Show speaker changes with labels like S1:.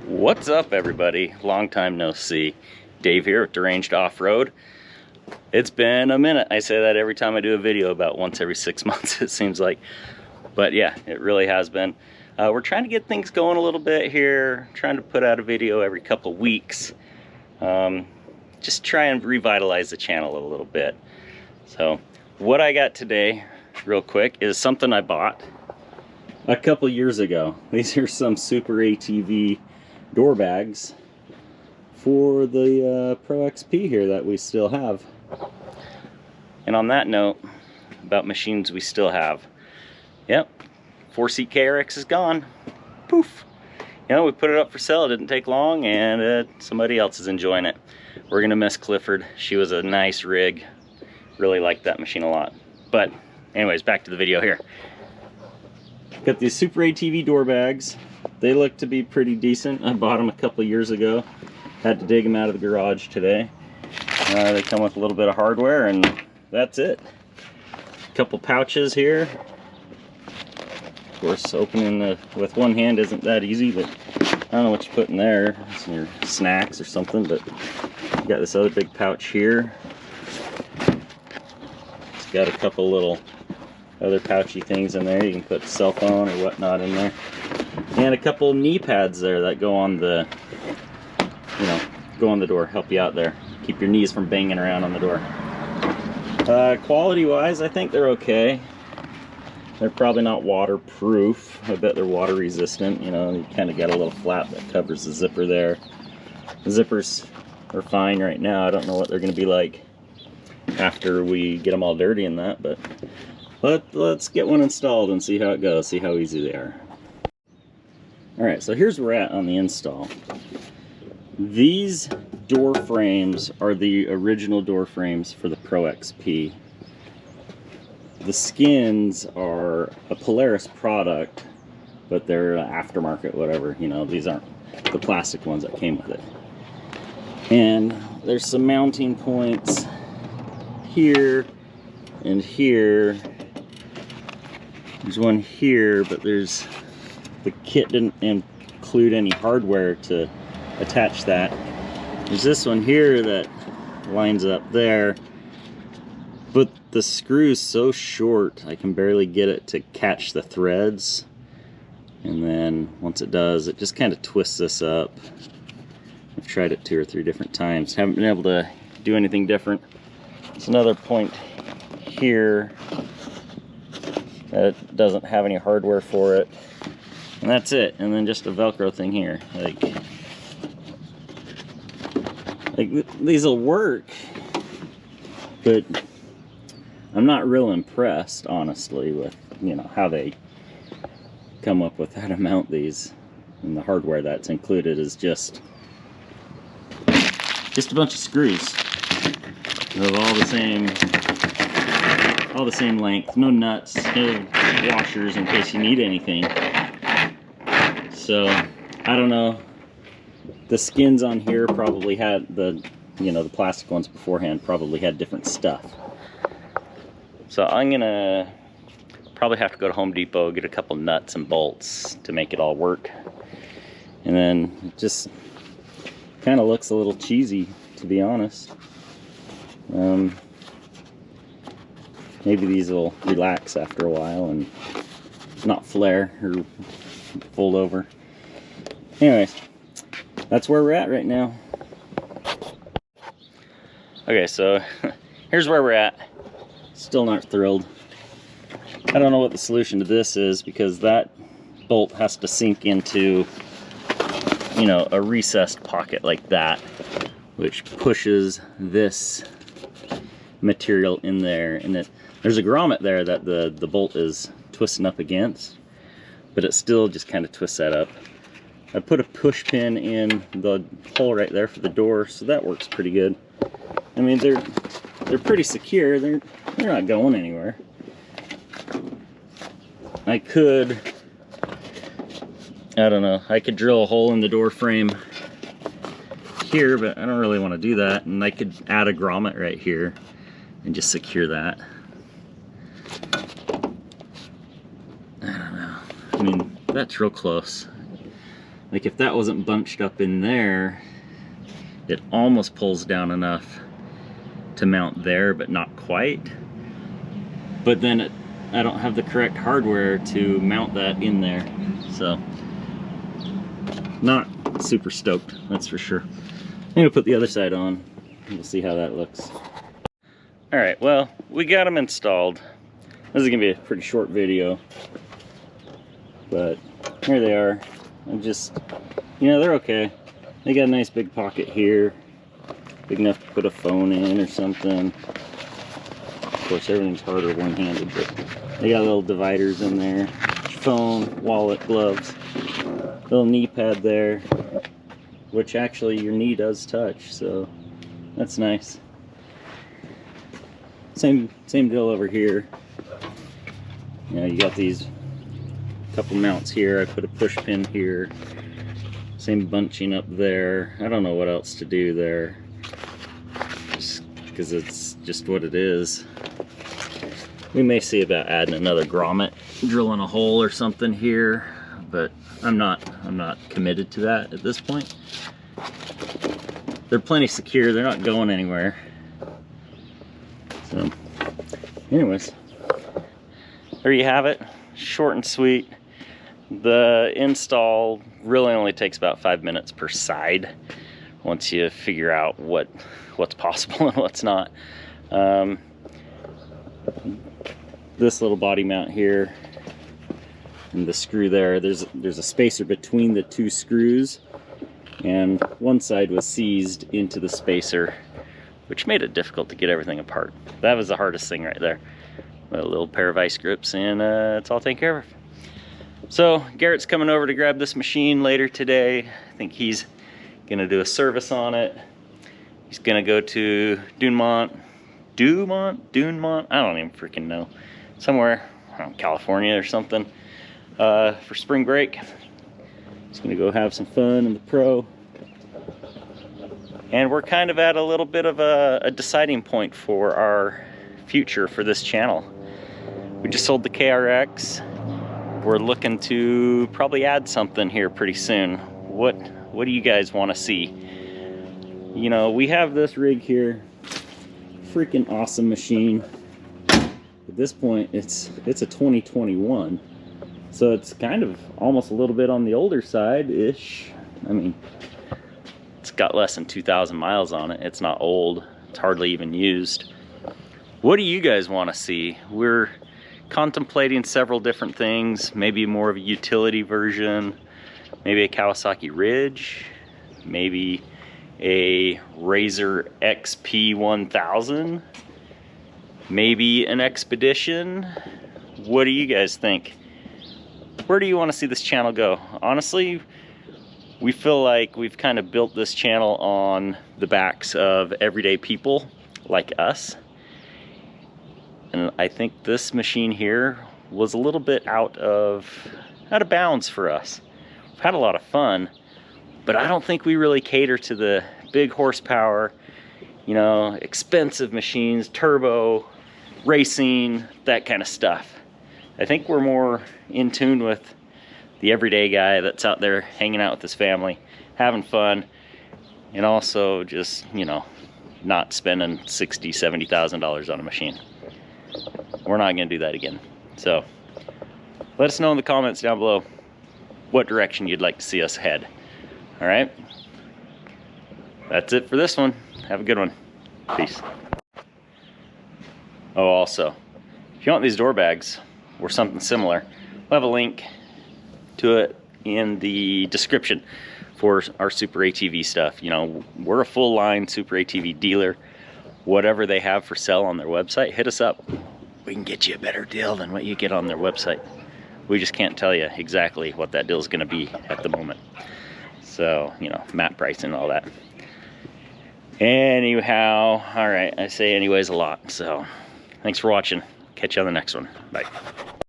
S1: What's up, everybody? Long time no see. Dave here with Deranged Off-Road. It's been a minute. I say that every time I do a video, about once every 6 months it seems like. But yeah, it really has been. We're trying to get things going a little bit here, trying to put out a video every couple weeks. Just try and revitalize the channel a little bit. So what I got today, real quick, is something I bought a couple years ago. These are some Supetr ATV door bags for the Pro XP here that we still have. And on that note, about machines we still have. Yep, 4-seat KRX is gone. Poof. You know, we put it up for sale, it didn't take long, and somebody else is enjoying it. We're gonna miss Clifford. She was a nice rig. Really liked that machine a lot. But anyways, back to the video here. Got these Supetr ATV door bags. They look to be pretty decent. I bought them a couple years ago. Had to dig them out of the garage today. They come with a little bit of hardware, and that's it. A couple pouches here. Of course, opening with one hand isn't that easy, but I don't know what you put in there. Some your snacks or something, but you got this other big pouch here. It's got a couple little other pouchy things in there. You can put a cell phone or whatnot in there. And a couple knee pads there that go on the, go on the door, help you out there. Keep your knees from banging around on the door. Quality-wise, I think they're okay. They're probably not waterproof. I bet they're water resistant. You know, you kind of got a little flap that covers the zipper there. The zippers are fine right now. I don't know what they're going to be like after we get them all dirty and that, but let's get one installed and see how it goes, see how easy they are. Alright, so here's where we're at on the install. These door frames are the original door frames for the Pro XP. The skins are a Polaris product, but they're aftermarket, whatever. You know, these aren't the plastic ones that came with it. And there's some mounting points here and here. There's one here, but the kit didn't include any hardware to attach that. There's this one here that lines up there, but the screw's so short I can barely get it to catch the threads. And then once it does, it just kind of twists this up. I've tried it 2 or 3 different times. Haven't been able to do anything different. There's another point here that doesn't have any hardware for it. And that's it. And then just a Velcro thing here. Like these will work, but I'm not real impressed, honestly, with, you know, how they come up with how to mount these. And the hardware that's included is just a bunch of screws of all the same length, no nuts, no washers in case you need anything. So I don't know, the skins on here probably had the plastic ones beforehand probably had different stuff. So I'm gonna probably have to go to Home Depot, get a couple nuts and bolts to make it all work. And then it just kind of looks a little cheesy, to be honest. Maybe these will relax after a while and not flare or fold over. Anyways, that's where we're at right now. Okay, so here's where we're at. Still not thrilled. I don't know what the solution to this is, because that bolt has to sink into, you know, a recessed pocket like that, which pushes this material in there, and there's a grommet there that the bolt is twisting up against, but it still just kind of twists that up. I put a push pin in the hole right there for the door, so that works pretty good. I mean, they're pretty secure. They're not going anywhere. I could, I don't know, I could drill a hole in the door frame here, but I don't really want to do that. And I could add a grommet right here and just secure that. I don't know. I mean, that's real close. Like if that wasn't bunched up in there, it almost pulls down enough to mount there, but not quite. But then I don't have the correct hardware to mount that in there. So, not super stoked, that's for sure. I'm gonna put the other side on, and we'll see how that looks. All right, well, we got them installed. This is gonna be a pretty short video, but here they are. I'm just, you know, they're okay. They got a nice big pocket here, big enough to put a phone in or something. Of course, everything's harder one-handed, but they got little dividers in there. Phone, wallet, gloves, little knee pad there, which actually your knee does touch, so that's nice. Same deal over here. You know, you got these couple mounts here. I put a push pin here. Same bunching up there. I don't know what else to do there, just because it's just what it is. We may see about adding another grommet, drilling a hole or something here, but I'm not committed to that at this point. They're plenty secure. They're not going anywhere. So, anyways, there you have it. Short and sweet. The install really only takes about 5 minutes per side once you figure out what's possible and what's not. This little body mount here and the screw there, there's a spacer between the two screws, and one side was seized into the spacer, which made it difficult to get everything apart. That was the hardest thing right there. A little pair of vice grips, and it's all taken care of. So Garrett's coming over to grab this machine later today. I think he's gonna do a service on it. He's gonna go to Dumont, I don't even freaking know. Somewhere around California or something for spring break. He's gonna go have some fun in the Pro. And we're kind of at a little bit of a deciding point for our future for this channel. We just sold the KRX. We're looking to probably add something here pretty soon. What do you guys want to see? You know, we have this rig here, freaking awesome machine. At this point, it's a 2021, so it's kind of almost a little bit on the older side-ish. I mean, it's got less than 2,000 miles on it. It's not old. It's hardly even used. What do you guys want to see? We're contemplating several different things, maybe more of a utility version, maybe a Kawasaki Ridge, maybe a Razor XP 1000, maybe an Expedition. What do you guys think? Where do you want to see this channel go? Honestly, we feel like we've kind of built this channel on the backs of everyday people like us. And I think this machine here was a little bit out of bounds for us. We've had a lot of fun, but I don't think we really cater to the big horsepower, you know, expensive machines, turbo, racing, that kind of stuff. I think we're more in tune with the everyday guy that's out there hanging out with his family, having fun, and also just, you know, not spending $60,000, $70,000 on a machine. We're not going to do that again. So let us know in the comments down below what direction you'd like to see us head. All right, that's it for this one. Have a good one. Peace. Oh, also, if you want these door bags or something similar, we'll have a link to it in the description for our Super ATV stuff. You know, we're a full line Super ATV dealer. Whatever they have for sale on their website, hit us up. We can get you a better deal than what you get on their website. We just can't tell you exactly what that deal is going to be at the moment. So, you know, map pricing and all that. Anyhow, all right, I say anyways a lot. So, thanks for watching. Catch you on the next one. Bye.